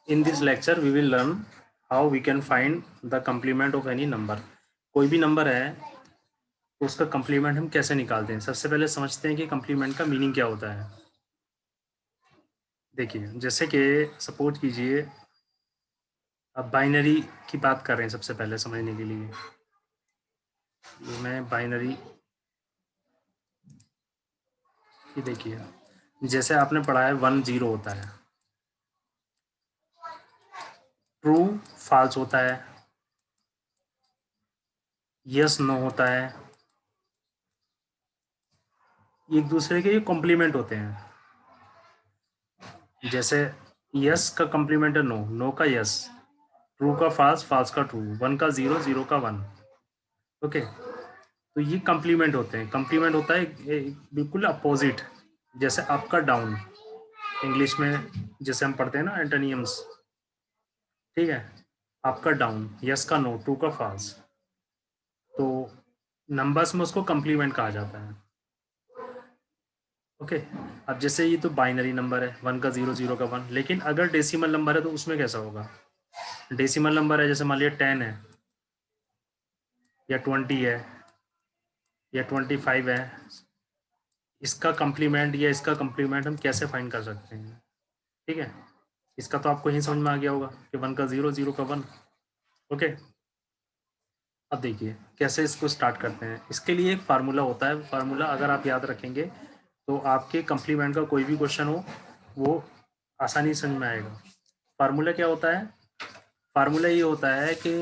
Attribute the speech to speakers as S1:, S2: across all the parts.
S1: In this lecture we will learn how we can find the complement of any number. कोई भी number है तो उसका complement हम कैसे निकालते हैं। सबसे पहले समझते हैं कि complement का मीनिंग क्या होता है। देखिए, जैसे कि सपोज कीजिए अब बाइनरी की बात कर रहे हैं। सबसे पहले समझने के लिए ये मैं बाइनरी की, देखिए जैसे आपने पढ़ा है 1 0 होता है, ट्रू फॉल्स होता है, यस नो होता है, एक दूसरे के कॉम्प्लीमेंट होते हैं। जैसे यस का कॉम्प्लीमेंट है नो, नो का यस, ट्रू का फॉल्स, फॉल्स का ट्रू, 1 का 0, 0 का 1। ओके, तो ये कॉम्प्लीमेंट होते हैं। कॉम्प्लीमेंट होता है बिल्कुल अपोजिट, जैसे अप का डाउन, इंग्लिश में जैसे हम पढ़ते हैं ना एंटोनियम्स, ठीक है, अप का डाउन, यस का नो, ट्रू का फॉल्स, तो नंबर्स में उसको कॉम्प्लीमेंट कहा जाता है। ओके, अब जैसे ये तो बाइनरी नंबर है, 1 का 0, 0 का 1, लेकिन अगर डेसिमल नंबर है तो उसमें कैसा होगा। डेसिमल नंबर है, जैसे मान लिया 10 है या 20 है या 25 है, इसका कम्प्लीमेंट या इसका कम्प्लीमेंट हम कैसे फाइंड कर सकते हैं। ठीक है, इसका तो आपको यही समझ में आ गया होगा कि 1 का 0, 0 का 1। ओके, अब देखिए कैसे इसको स्टार्ट करते हैं। इसके लिए एक फार्मूला होता है। फार्मूला अगर आप याद रखेंगे तो आपके कम्प्लीमेंट का कोई भी क्वेश्चन हो वो आसानी समझ में आएगा। फार्मूला क्या होता है। फार्मूला ये होता है कि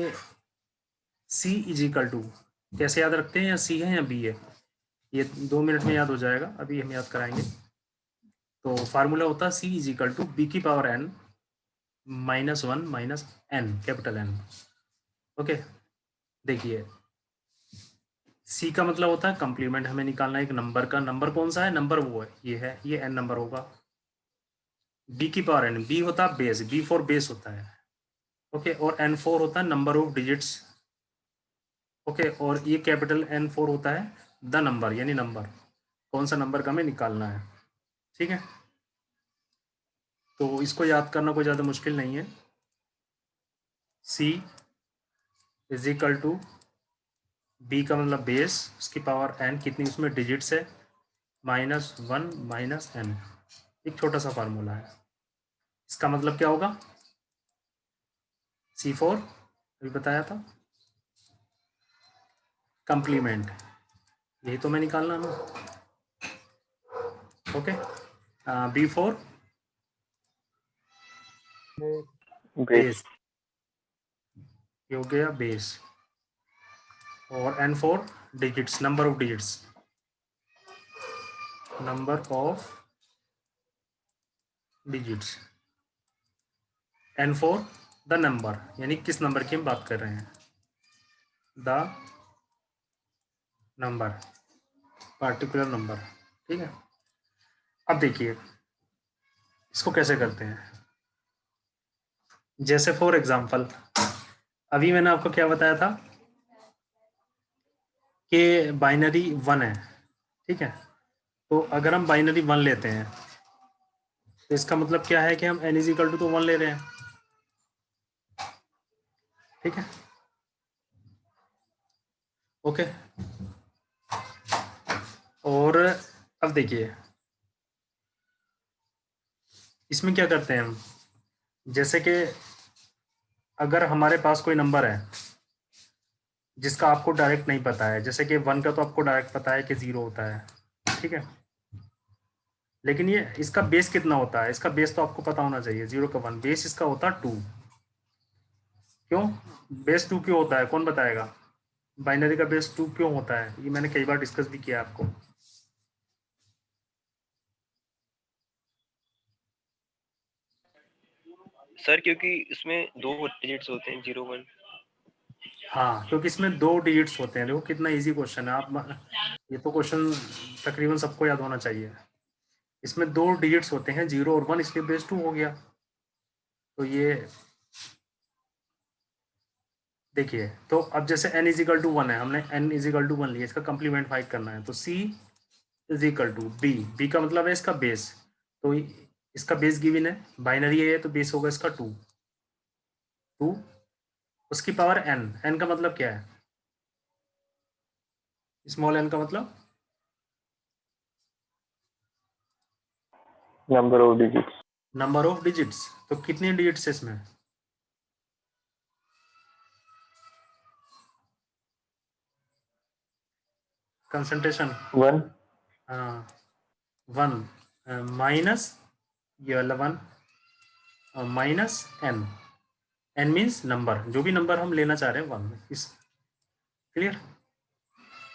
S1: C इज इक्वल टू, कैसे याद रखते हैं, या C है या B है, ये 2 मिनट में याद हो जाएगा, अभी हम याद कराएंगे। तो फार्मूला होता है C is equal to B की power n -1 minus n, capital N। Okay, देखिए C का मतलब होता है कंप्लीमेंट, हमें निकालना है एक नंबर का। नंबर कौन सा है, नंबर वो है, ये n नंबर होगा। B की पावर n, B होता है बेस, B फॉर बेस होता है। ओके, और N4 होता है नंबर ऑफ डिजिट्स। ओके, और ये कैपिटल N4 होता है द नंबर, यानी नंबर, कौन सा नंबर का हमें निकालना है। ठीक है, तो इसको याद करना कोई ज़्यादा मुश्किल नहीं है। C is equal to B का मतलब बेस, उसकी पावर n, कितनी उसमें डिजिट्स है, -1 माइनस n। एक छोटा सा फार्मूला है। इसका मतलब क्या होगा, C4 अभी बताया था, कंप्लीमेंट, यही तो मैं निकालना ना। ओके, B4 बेस, ये हो गया बेस, और N4 digits, number of digits, number of digits, N4 the number, यानी किस नंबर की हम बात कर रहे हैं, द नंबर, पार्टिकुलर नंबर। ठीक है, अब देखिए इसको कैसे करते हैं। जैसे फॉर एग्जांपल अभी मैंने आपको क्या बताया था कि बाइनरी 1 है। ठीक है, तो अगर हम बाइनरी 1 लेते हैं तो इसका मतलब क्या है कि हम n इज इक्वल टू तो 1 ले रहे हैं। ठीक है, ओके, और अब देखिए इसमें क्या करते हैं हम। जैसे कि अगर हमारे पास कोई नंबर है जिसका आपको डायरेक्ट नहीं पता है, जैसे कि 1 का तो आपको डायरेक्ट पता है कि 0 होता है। ठीक है, लेकिन ये इसका बेस कितना होता है, इसका बेस तो आपको पता होना चाहिए। 0 का 1, बेस इसका होता है 2। क्यों बेस 2 क्यों होता है, कौन बताएगा। बाइनरी का बेस 2 क्यों होता है, ये मैंने कई बार डिस्कस भी किया आपको।
S2: सर क्योंकि इसमें 2 डिजिट्स होते हैं, 0 1।
S1: हाँ, क्योंकि इसमें 2 डिजिट्स होते हैं। देखो कितना इजी क्वेश्चन है, आप ये तो क्वेश्चन तकरीबन सबको याद होना चाहिए। इसमें 2 डिजिट्स होते हैं, 0 और 1, इसलिए बेस 2 हो गया। तो ये देखिए, तो अब जैसे n इजिकल टू 1 है, हमने n इजिकल टू 1 लिया, इसका कंप्लीमेंट फाइंड करना है, तो C इजिकल टू B का मतलब है इसका बेस, तो इसका बेस गिवन है, बाइनरी है तो बेस होगा इसका 2। 2 उसकी पावर n, n का मतलब क्या है, स्मॉल n का मतलब
S3: number of digits.
S1: Number of digits. तो कितनी डिजिट्स है इसमें, कंसंट्रेशन
S3: 1
S1: हाँ 1 माइनस ये वाला 1 minus n, n means number, जो भी नंबर हम लेना चाह रहे हैं 1 इस, क्लियर,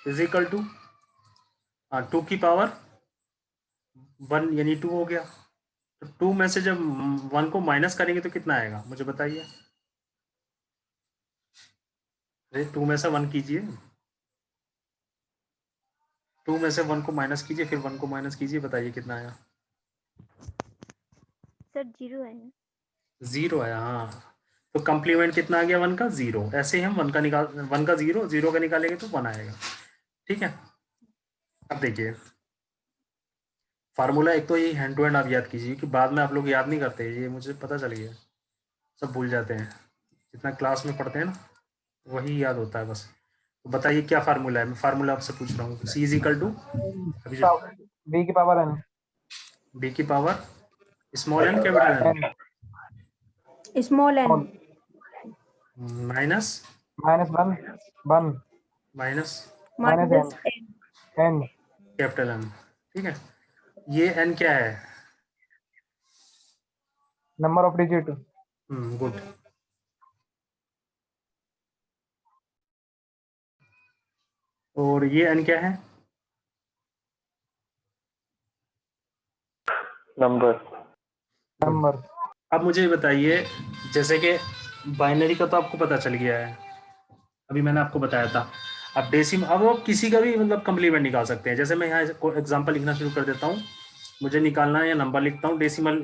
S1: इज इक्वल टू 2 की पावर 1 यानी 2 हो गया। तो 2 में से जब 1 को माइनस करेंगे तो कितना आएगा मुझे बताइए, अरे 2 में से 1 कीजिए, 2 में से 1 को माइनस कीजिए, फिर 1 को माइनस कीजिए, बताइए कितना आया।
S4: सर 0 है।
S1: 0 आया, हाँ। तो कंप्लीमेंट कितना आ गया 1 का 0, ऐसे ही हम 1 का निकाल 1 का 0 0 का निकालेंगे तो 1 आएगा, ठीक है। अब देखिए फार्मूला एक तो ये हैंड टू हैंड आप याद कीजिए कि बाद में आप लोग याद नहीं करते, ये मुझे पता चल गया, सब भूल जाते हैं, जितना क्लास में पढ़ते हैं ना वही याद होता है बस। तो बताइए क्या फार्मूला है, मैं फार्मूला आपसे पूछ रहा हूँ, सी इज इक्वल टू अभी जो
S3: बी की पावर n
S1: बी की power small n capital N
S4: small n
S1: minus
S3: minus 1
S1: minus
S4: minus n
S3: n
S1: capital N, ठीक है। ये एन क्या है,
S3: नंबर ऑफ डिजिट।
S1: गुड। और ये एन क्या है,
S3: नंबर।
S1: अब मुझे बताइए जैसे कि बाइनरी का तो आपको पता चल गया है, अभी मैंने आपको बताया था। अब डेसिम, अब वो किसी का भी मतलब कंप्लीमेंट निकाल सकते हैं, जैसे मैं यहाँ एग्जांपल लिखना शुरू कर देता हूँ, मुझे निकालना है या नंबर लिखता हूँ डेसिमल,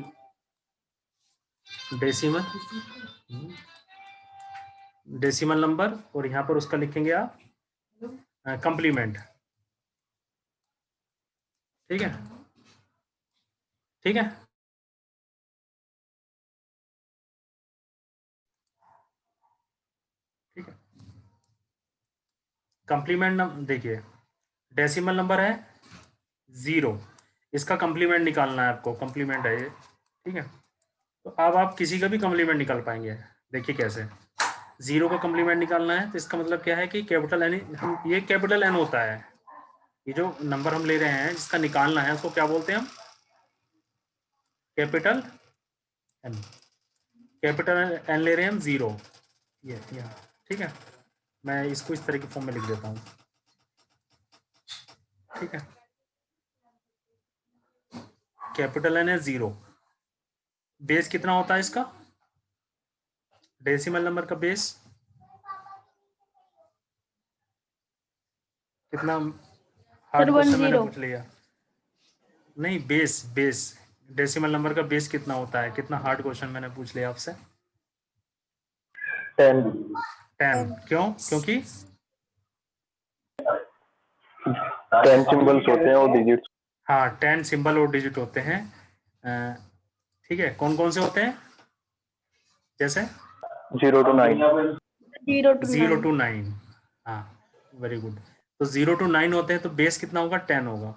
S1: डेसिमल डेसिमल नंबर, और यहाँ पर उसका लिखेंगे आप कंप्लीमेंट, ठीक है, ठीक है। ठीक है, कंप्लीमेंट देखिए डेसिमल नंबर है 0, इसका कंप्लीमेंट निकालना है आपको, कंप्लीमेंट है ये, ठीक है। तो अब आप किसी का भी कंप्लीमेंट निकाल पाएंगे, देखिए कैसे, 0 का कंप्लीमेंट निकालना है तो इसका मतलब क्या है कि कैपिटल एन, ये कैपिटल एन होता है, ये जो नंबर हम ले रहे हैं जिसका निकालना है उसको क्या बोलते हैं हम, कैपिटल एन, कैपिटल एन ले रहे हैं हम 0, ये यहाँ, ठीक है। मैं इसको इस तरह के फॉर्म में लिख देता हूँ, ठीक है। कैपिटल एन है 0, बेस कितना होता है इसका, डेसिमल नंबर का बेस कितना, हार्ड क्वेश्चन मैंने पूछ लिया, नहीं बेस, बेस डेसिमल नंबर का बेस कितना होता है, कितना हार्ड क्वेश्चन मैंने पूछ लिया आपसे,
S3: 10
S1: क्यों, क्योंकि
S3: 10 सिंबल्स होते हैं और डिजिट्स।
S1: हाँ 10 सिंबल और डिजिट होते हैं, ठीक है। कौन कौन से होते हैं, जैसे
S3: 0 to 9।
S1: 0 to 9, हाँ वेरी गुड। तो 0 to 9 होते हैं तो बेस कितना होगा 10 होगा,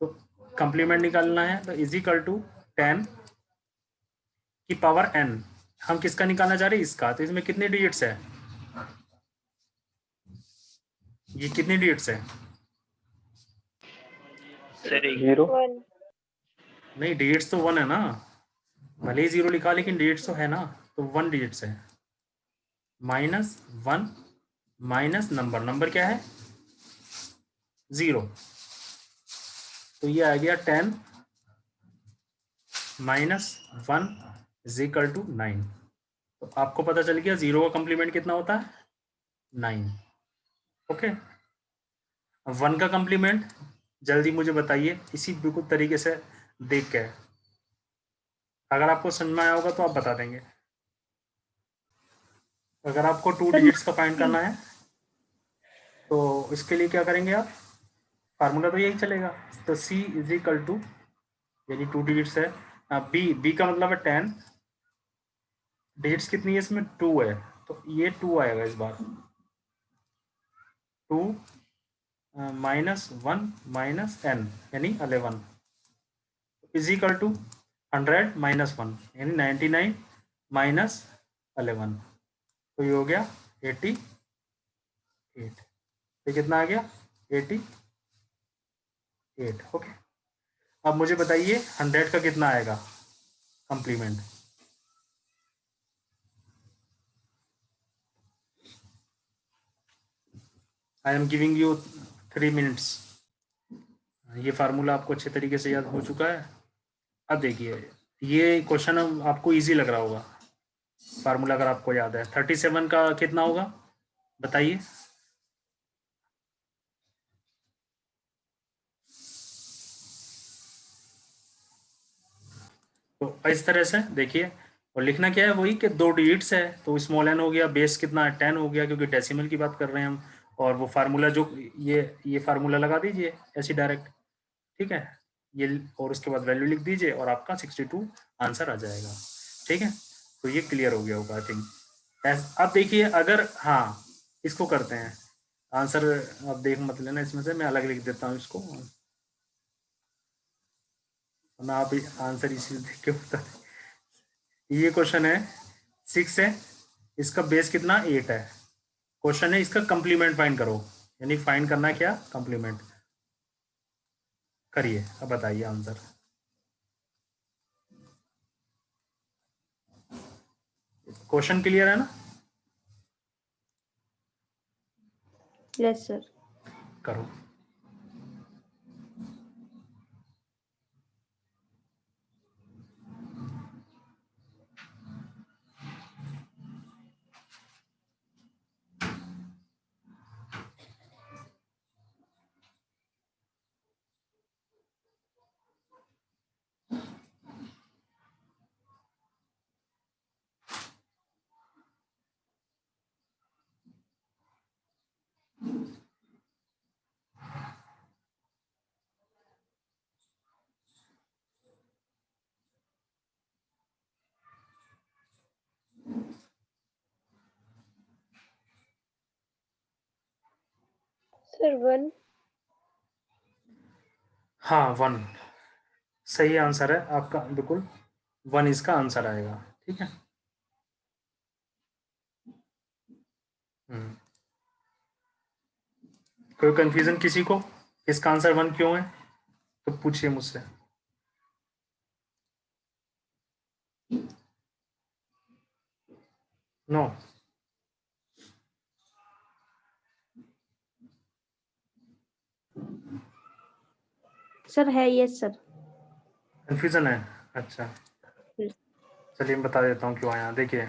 S1: तो कंप्लीमेंट निकालना है तो इज इक्वल टू 10 की पावर n, हम किसका निकालना चाह रहे हैं, इसका, तो इसमें कितने डिजिट्स है, ये कितने डिजिट्स है,
S2: सर
S3: 0
S1: नहीं डिजिट्स तो 1 है ना, भले ही 0 लिखा लेकिन डिजिट्स तो है ना, तो 1 डिजिट्स है, माइनस 1 माइनस नंबर, नंबर क्या है 0, तो ये आ गया 10 माइनस 1 इज इक्वल टू 9। तो आपको पता चल गया 0 का कंप्लीमेंट कितना होता है 9, ओके। 1 का कंप्लीमेंट जल्दी मुझे बताइए इसी बिल्कुल तरीके से देख के, अगर आपको समझ में आया होगा तो आप बता देंगे, अगर आपको 2 डिजिट्स का फाइंड करना है तो इसके लिए क्या करेंगे आप, फार्मूला तो यही चलेगा, तो C इज इक्वल टू, यानी 2 डिजिट्स है, बी का मतलब है 10 डिजिट्स कितनी है इसमें? 2 है, तो ये 2 आएगा इस बार। 2 -1 -n यानी 11 इज इक्वल टू 100 -1 यानी 99 -11, तो ये हो गया 88। ये कितना आ गया? 88। ओके, अब मुझे बताइए 100 का कितना आएगा complement? I am giving you 3 minutes. ये फार्मूला आपको अच्छे तरीके से याद हो चुका है। अब देखिए, ये क्वेश्चन आपको इजी लग रहा होगा। फार्मूला अगर आपको याद है, 37 का कितना होगा बताइए? तो इस तरह से देखिए, और लिखना क्या है, वही कि 2 डिजिट्स है, तो स्मॉल n हो गया, बेस कितना है 10 हो गया, क्योंकि डेसिमल की बात कर रहे हैं हम। और वो फार्मूला जो ये फार्मूला लगा दीजिए ऐसे डायरेक्ट, ठीक है, ये, और उसके बाद वैल्यू लिख दीजिए और आपका 62 आंसर आ जाएगा। ठीक है, तो ये क्लियर हो गया होगा आई थिंक। अब देखिए, अगर हाँ इसको करते हैं आंसर, अब देख मत लेना इसमें से, मैं अलग लिख देता हूँ इसको, ना आप आंसर इसी देख के बता। ये क्वेश्चन है 6 है, इसका बेस कितना 8 है। क्वेश्चन है इसका कंप्लीमेंट फाइंड करो, यानी फाइंड करना है क्या? कंप्लीमेंट करिए, अब बताइए आंसर। क्वेश्चन क्लियर है ना?
S4: Yes sir.
S1: करो।
S4: सर 1।
S1: हाँ 1 सही आंसर है आपका, बिल्कुल 1 इसका आंसर आएगा। ठीक है, कोई कंफ्यूजन किसी को? इसका आंसर 1 क्यों है तो पूछिए मुझसे। नो,
S4: सर है, यस सर।
S1: कंफ्यूजन है? अच्छा,
S4: Yes.
S1: चलिए मैं बता देता हूँ क्यों आया। देखिए,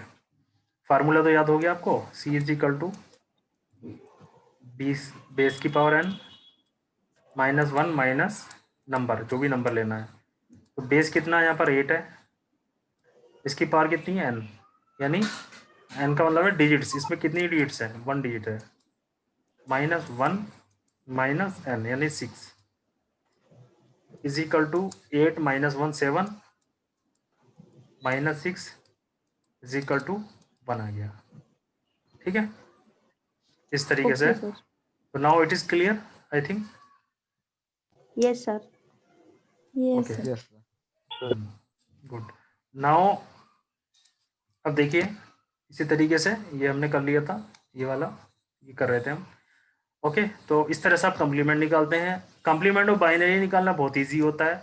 S1: फार्मूला तो याद हो गया आपको, सी इज इक्वल टू बेस की पावर n -1 माइनस नंबर, जो भी नंबर लेना है। तो बेस कितना है यहाँ पर 8 है, इसकी पावर कितनी है n, यानी n का मतलब है डिजिट्स, इसमें कितनी डिजिट्स है? 1 डिजिट है। -1 माइनस n यानी 6 is equal to 8 -1 7 -6 is equal to 1 आ गया। ठीक है, इस तरीके से।
S4: Okay sir.
S1: तो now it is clear I think.
S4: Yes sir. Yes
S1: okay,
S4: sir.
S3: Yes
S1: good. Now अब देखिए, इसी तरीके से ये हमने कर लिया था, ये वाला ये कर रहे थे हम। ओके, तो इस तरह से आप कंप्लीमेंट निकालते हैं। कंप्लीमेंट और बाइनरी निकालना बहुत इजी होता है।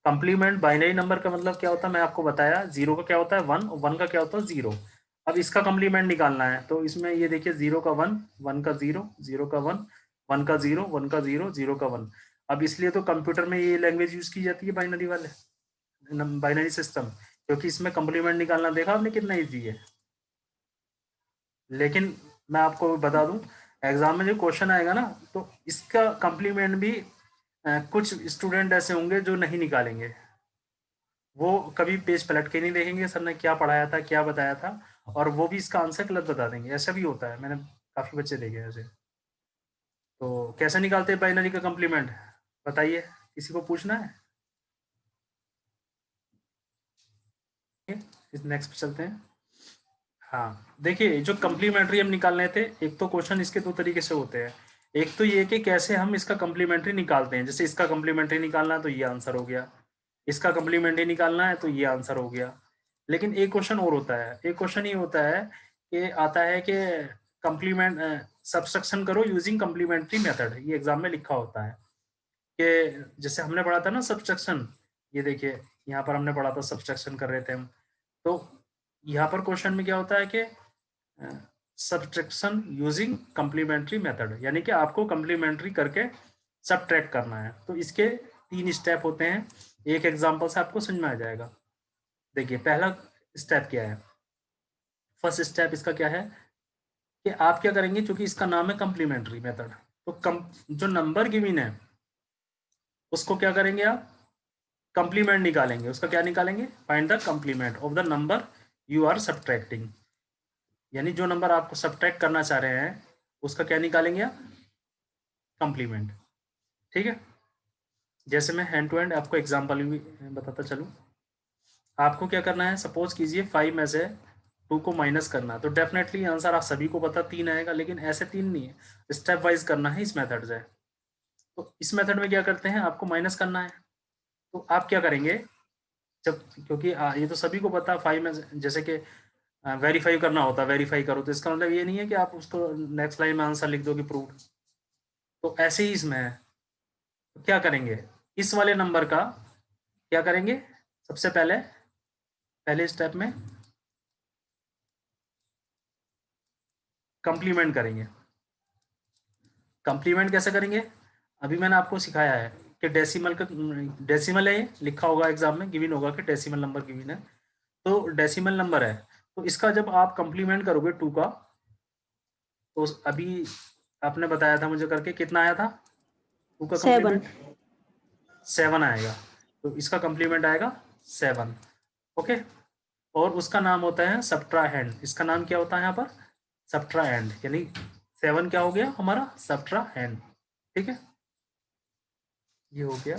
S1: कंप्लीमेंट बाइनरी नंबर का मतलब क्या होता है, मैं आपको बताया। जीरो का क्या होता है 1, 1 का क्या होता है 0। अब इसका कंप्लीमेंट निकालना है, तो इसमें ये देखिए 0 का 1, 1 का 0, 0 का 1, 1 का 0, 1 का 0, 0 का 1। अब इसलिए तो कंप्यूटर में ये लैंग्वेज यूज की जाती है बाइनरी वाले, बाइनरी सिस्टम, क्योंकि इसमें कंप्लीमेंट निकालना देखा आपने कितना ईजी है। लेकिन मैं आपको बता दूं, एग्जाम में जो क्वेश्चन आएगा ना, तो इसका कंप्लीमेंट भी कुछ स्टूडेंट ऐसे होंगे जो नहीं निकालेंगे। वो कभी पेज पलट के नहीं देखेंगे सर ने क्या पढ़ाया था, क्या बताया था, और वो भी इसका आंसर गलत बता देंगे। ऐसा भी होता है, मैंने काफ़ी बच्चे देखे हैं ऐसे। तो कैसे निकालते हैं बाइनरी का कंप्लीमेंट बताइए, किसी को पूछना है? इस नेक्स्ट पे चलते हैं। हाँ देखिए, जो कम्प्लीमेंट्री हम निकालने थे, एक तो क्वेश्चन इसके दो तरीके से होते हैं। एक तो ये कि कैसे हम इसका कम्प्लीमेंट्री निकालते हैं, जैसे इसका कम्प्लीमेंट्री निकालना है तो ये आंसर हो गया, इसका कम्प्लीमेंट्री निकालना है तो ये आंसर हो गया। लेकिन एक क्वेश्चन और होता है, एक क्वेश्चन ये होता है कि आता है कि कम्प्लीमेंट सब्सट्रैक्शन करो यूजिंग कम्प्लीमेंट्री मेथड, ये एग्जाम में लिखा होता है कि जैसे हमने पढ़ा था ना सब्सट्रैक्शन, ये देखिए यहाँ पर हमने पढ़ा था सब्सट्रैक्शन कर रहे थे हम, तो यहाँ पर क्वेश्चन में क्या होता है कि सब्सट्रैक्शन यूजिंग कम्प्लीमेंट्री मेथड, यानी कि आपको कम्प्लीमेंट्री करके सब्ट्रैक्ट करना है। तो इसके 3 स्टेप होते हैं, एक एग्जांपल से आपको समझ में आ जाएगा। देखिए पहला स्टेप क्या है, फर्स्ट स्टेप इसका क्या है कि आप क्या करेंगे, क्योंकि इसका नाम है कम्प्लीमेंट्री मेथड, तो जो नंबर गिवन है उसको क्या करेंगे आप, कंप्लीमेंट निकालेंगे। उसका क्या निकालेंगे, find the complement of the number you are subtracting, यानी जो नंबर आपको सब्ट्रैक्ट करना चाह रहे हैं उसका क्या निकालेंगे आप, कंप्लीमेंट। ठीक है, जैसे मैं हैंड टू हैंड आपको एग्जांपल भी बताता चलूँ। आपको क्या करना है, सपोज कीजिए 5 में से 2 को माइनस करना है, तो डेफिनेटली आंसर आप सभी को पता 3 आएगा, लेकिन ऐसे 3 नहीं है, स्टेप वाइज करना है इस मेथड से। तो इस मेथड में क्या करते हैं, आपको माइनस करना है, तो आप क्या करेंगे, जब क्योंकि ये तो सभी को पता 5 में जैसे कि वेरीफाई करना होता है, वेरीफाई करो, तो इसका मतलब ये नहीं है कि आप उसको नेक्स्ट लाइन में आंसर लिख दो कि प्रूव्ड। तो ऐसे ही इसमें है, तो क्या करेंगे, इस वाले नंबर का क्या करेंगे, सबसे पहले स्टेप में कंप्लीमेंट करेंगे। कंप्लीमेंट कैसे करेंगे, अभी मैंने आपको सिखाया है कि डेसिमल का, डेसिमल है, लिखा होगा एग्जाम में, गिवन होगा कि डेसिमल नंबर गिवन है, तो डेसिमल नंबर है, तो इसका जब आप कंप्लीमेंट करोगे 2 का, तो अभी आपने बताया था मुझे करके, कितना आया था 2 का
S4: 7
S1: कंप्लीमेंट, 7 आएगा, तो इसका कंप्लीमेंट आएगा 7। ओके, और उसका नाम होता है सब्ट्राहेंड, इसका नाम क्या होता है यहाँ पर, सब्ट्राहेंड, यानी 7 क्या हो गया हमारा, सब्ट्राहेंड। ठीक है, ये हो गया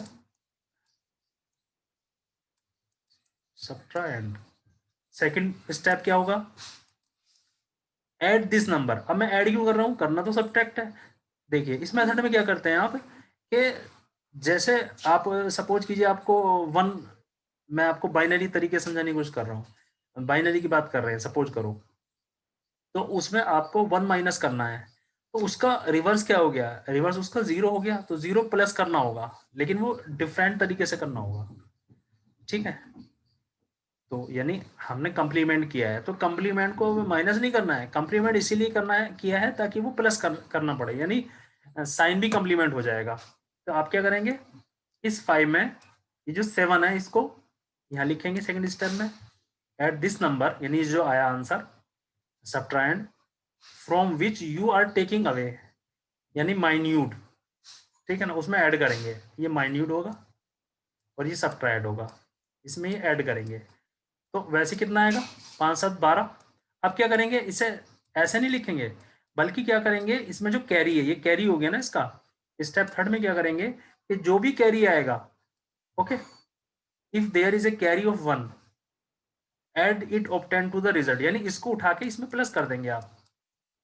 S1: सब्ट्राहेंड। सेकंड स्टेप क्या होगा, ऐड दिस नंबर। अब मैं ऐड क्यों कर रहा हूँ, करना तो सब्ट्रैक्ट है। देखिए इस मेथड में क्या करते हैं आप कि जैसे आप सपोज कीजिए आपको 1, मैं आपको बाइनरी तरीके समझाने की कोशिश कर रहा हूँ, बाइनरी की बात कर रहे हैं सपोज करो, तो उसमें आपको 1 माइनस करना है, तो उसका रिवर्स क्या हो गया, रिवर्स उसका 0 हो गया, तो 0 प्लस करना होगा, लेकिन वो डिफरेंट तरीके से करना होगा। ठीक है, तो यानी हमने कंप्लीमेंट किया है, तो कंप्लीमेंट को माइनस नहीं करना है, कंप्लीमेंट इसीलिए करना है, किया है ताकि वो प्लस करना पड़े, यानी साइन भी कंप्लीमेंट हो जाएगा। तो आप क्या करेंगे, इस 5 में ये जो 7 है इसको यहाँ लिखेंगे सेकंड स्टेप में, एट दिस नंबर, यानी जो आया answer, subtrahend from which you are taking away, यानी माइन्यूट। ठीक है ना, उसमें ऐड करेंगे, ये माइन्यूट होगा और ये सब्ट्रैक्ट होगा, इसमें ये ऐड करेंगे, तो वैसे कितना आएगा, 5 7 12। अब क्या करेंगे, इसे ऐसे नहीं लिखेंगे, बल्कि क्या करेंगे, इसमें जो कैरी है, ये कैरी हो गया ना इसका, स्टेप थर्ड में क्या करेंगे कि जो भी कैरी आएगा, okay, if there is a carry of 1 add it obtain to the result, यानी इसको उठा के इसमें प्लस कर देंगे आप,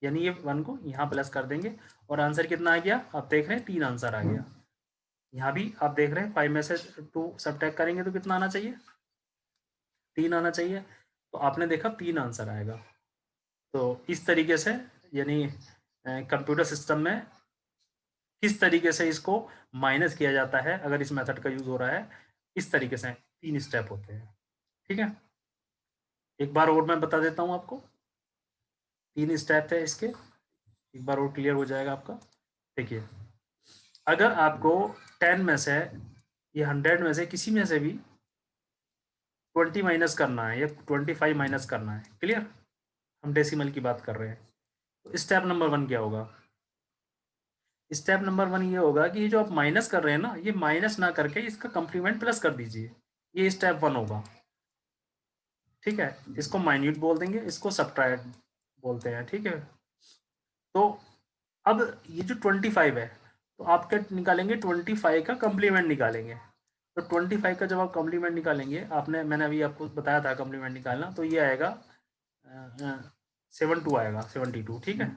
S1: यानी ये 1 को यहाँ प्लस कर देंगे, और आंसर कितना आ गया, आप देख रहे हैं 3 आंसर आ गया। यहाँ भी आप देख रहे हैं 5 में से 2 सब्ट्रैक्ट करेंगे तो कितना आना चाहिए, 3 आना चाहिए, तो आपने देखा 3 आंसर आएगा। तो इस तरीके से, यानी कंप्यूटर सिस्टम में किस तरीके से इसको माइनस किया जाता है अगर इस मेथड का यूज हो रहा है, इस तरीके से 3 स्टेप होते हैं। ठीक है, एक बार और मैं बता देता हूँ आपको, 3 स्टेप है इसके, एक बार और क्लियर हो जाएगा आपका। देखिए अगर आपको 10 में से या 100 में से किसी में से भी 20 माइनस करना है या 25 माइनस करना है, क्लियर, हम डेसिमल की बात कर रहे हैं, तो स्टेप नंबर 1 क्या होगा, स्टेप नंबर 1 ये होगा कि ये जो आप माइनस कर रहे हैं ना, ये माइनस ना करके इसका कंप्लीमेंट प्लस कर दीजिए, ये स्टेप 1 होगा। ठीक है, इसको माइन्यूट बोल देंगे, इसको सब्ट्रैक्ट बोलते हैं। ठीक है, तो अब ये जो 25 है, तो आप क्या निकालेंगे, 25 का कंप्लीमेंट निकालेंगे, तो 25 का जब आप कंप्लीमेंट निकालेंगे, मैंने अभी आपको बताया था कंप्लीमेंट निकालना, तो ये आएगा 72 आएगा, 72, ठीक है।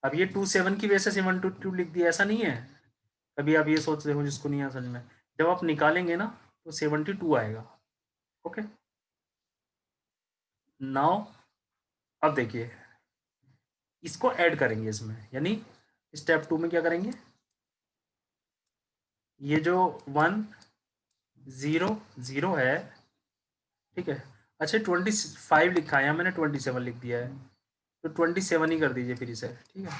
S1: अब ये 27 की वजह से 72 लिख दिया, ऐसा नहीं है। कभी आप ये सोच रहे हो जिसको नहीं आ समझ में, जब आप निकालेंगे ना तो 72 आएगा। ओके, नाउ अब देखिए इसको ऐड करेंगे इसमें, यानी स्टेप 2 में क्या करेंगे, ये जो 1 0 0 है, ठीक है। अच्छा 25 लिखा है यहाँ मैंने, 27 लिख दिया है, तो 27 ही कर दीजिए फिर इसे, ठीक है।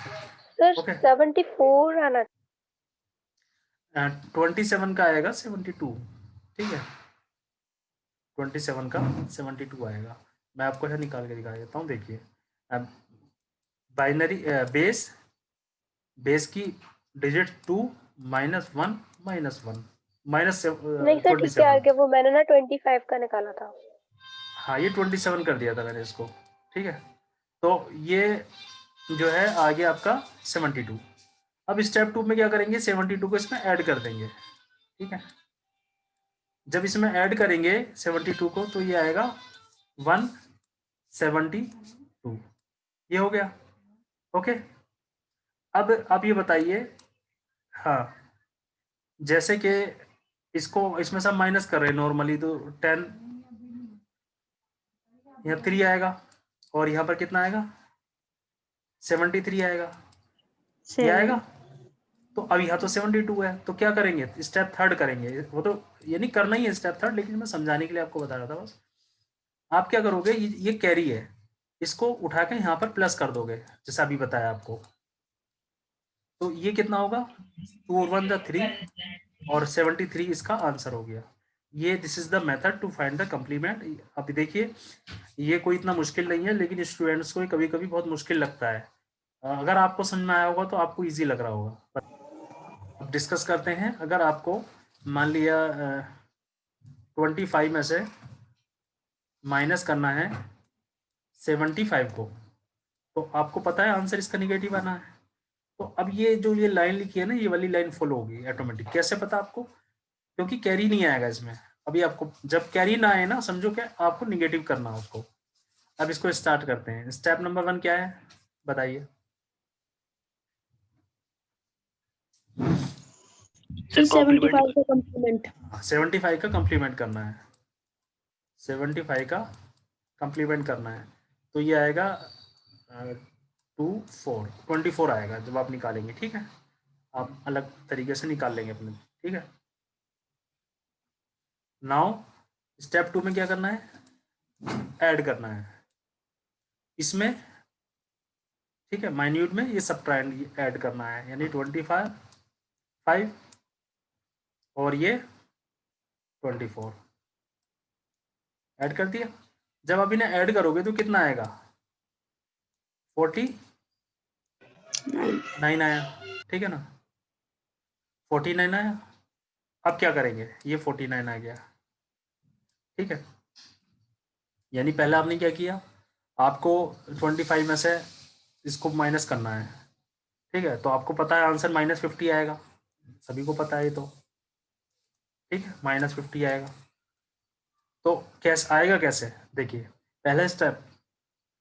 S4: सर
S1: ओके,
S4: 74 आना।
S1: 27 का आएगा 72, ठीक है। 27 का 72 आएगा। मैं आपको यह निकाल के दिखा देता हूँ, देखिए। अब बाइनरी बेस की डिजिट 2 -1 -1
S4: नहीं सर ठीक है,
S1: 27।
S4: आगे वो मैंने ना 25 का निकाला था।
S1: हाँ, ये 27 कर दिया था मैंने इसको, ठीक है। तो ये जो है आगे आपका 72। अब स्टेप 2 में क्या करेंगे, 72 को इसमें ऐड कर देंगे, ठीक है। जब इसमें ऐड करेंगे 72 को तो ये आएगा 172, ये हो गया। ओके, अब आप ये बताइए, हाँ, जैसे कि इसको इसमें सब माइनस कर रहे हैं नॉर्मली, तो 10 यहाँ 3 आएगा और यहाँ पर कितना आएगा, 73 आएगा, ये आएगा। तो अब यहाँ तो 72 है, तो क्या करेंगे, स्टेप थर्ड करेंगे। वो तो ये नहीं करना ही है स्टेप थर्ड, लेकिन मैं समझाने के लिए आपको बता रहा था बस। आप क्या करोगे, ये कैरी है, इसको उठा के यहाँ पर प्लस कर दोगे, जैसा अभी बताया आपको। तो ये कितना होगा, 2 और 1 3 और 73 इसका आंसर हो गया। ये this is the method to find the complement. अभी देखिए ये कोई इतना मुश्किल नहीं है, लेकिन स्टूडेंट्स को कभी कभी बहुत मुश्किल लगता है। अगर आपको समझ में आया होगा तो आपको इजी लग रहा होगा। अब डिस्कस करते हैं। अगर आपको मान लिया 25 में से माइनस करना है 75 को, तो आपको पता है आंसर इसका निगेटिव आना है। तो अब ये जो ये लाइन लिखी है ना, ये वाली लाइन फॉलो होगी ऑटोमेटिक। कैसे पता आपको, क्योंकि कैरी नहीं आएगा इसमें। अभी आपको जब कैरी ना आए ना, समझो क्या आपको निगेटिव करना है उसको। अब इसको स्टार्ट करते हैं। स्टेप नंबर 1 क्या है बताइए।
S2: सर
S4: 75 का कम्प्लीमेंट।
S1: 75 का कम्प्लीमेंट करना है, 75 का कम्प्लीमेंट करना है। तो ये आएगा 24 आएगा जब आप निकालेंगे, ठीक है। आप अलग तरीके से निकाल लेंगे अपने, ठीक है। नाउ स्टेप 2 में क्या करना है, ऐड करना है इसमें, ठीक है। माइन्यूट में ये सब ट्राइंड ऐड करना है, यानी 25 और ये 24 ऐड कर दिया। जब आप इन्हें ऐड करोगे तो कितना आएगा, 49 आया, ठीक है ना, 49 आया। अब क्या करेंगे, ये 49 आ गया, ठीक है। यानी पहले आपने क्या किया, आपको 25 में से इसको माइनस करना है, ठीक है। तो आपको पता है आंसर -50 आएगा, सभी को पता है ये तो, ठीक है, -50 आएगा। तो कैसे आएगा, कैसे, देखिए पहला स्टेप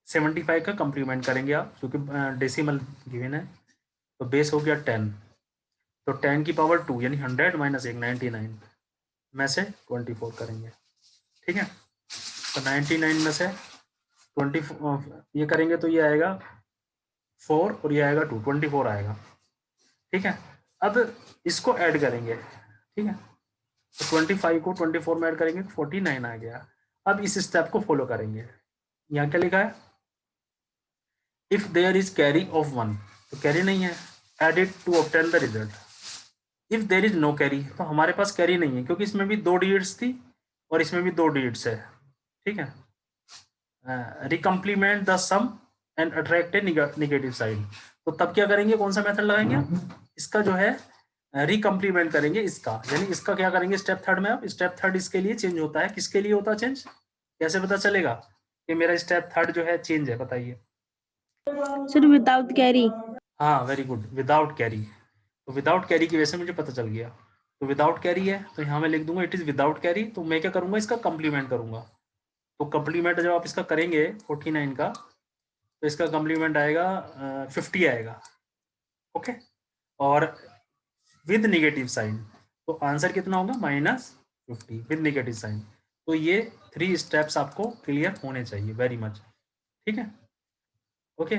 S1: 75 का कम्प्लीमेंट करेंगे आप, क्योंकि डेसिमल गिवन है। तो बेस हो गया 10, तो 10 की पावर 2 यानी 100 माइनस 1 99 में से 24 करेंगे, ठीक है। तो 99 में से 20 ये करेंगे तो ये आएगा 4 और ये आएगा 2, 24 आएगा, ठीक है। अब इसको ऐड करेंगे, ठीक है। तो 25 को 24 में ऐड करेंगे तो 49 आ गया। अब इस स्टेप को फॉलो करेंगे। यहाँ क्या लिखा है, if there is carry of 1, तो कैरी नहीं है, add it to obtain the result. If there is no carry, तो हमारे पास कैरी नहीं है, क्योंकि इसमें भी 2 डिजिट्स थी और इसमें भी 2 डिजिट्स है, ठीक है। Recomplement the sum and attract a negative side. तो तब क्या करेंगे, कौन सा मेथड लगाएंगे, इसका जो है रिकम्प्लीमेंट करेंगे इसका, यानी इसका क्या करेंगे स्टेप थर्ड में। अब स्टेप थर्ड इसके लिए चेंज होता है, किसके लिए होता है चेंज, कैसे पता चलेगा कि मेरा स्टेप थर्ड जो है चेंज है, बताइए।
S4: Sir without carry.
S1: हाँ वेरी गुड, विदाउट कैरी। तो विदाउट कैरी की वजह से मुझे पता चल गया। तो विदाउट कैरी है तो यहाँ मैं लिख दूंगा इट इज विदाउट कैरी। तो मैं क्या करूंगा, इसका कम्प्लीमेंट करूंगा, तो कम्प्लीमेंट जब आप इसका करेंगे 49 का, तो इसका कम्प्लीमेंट आएगा 50 आएगा, ओके, और विद नेगेटिव साइन, तो आंसर कितना होगा -50 विद नेगेटिव साइन। तो ये 3 स्टेप्स आपको क्लियर होने चाहिए, वेरी मच, ठीक है, ओके।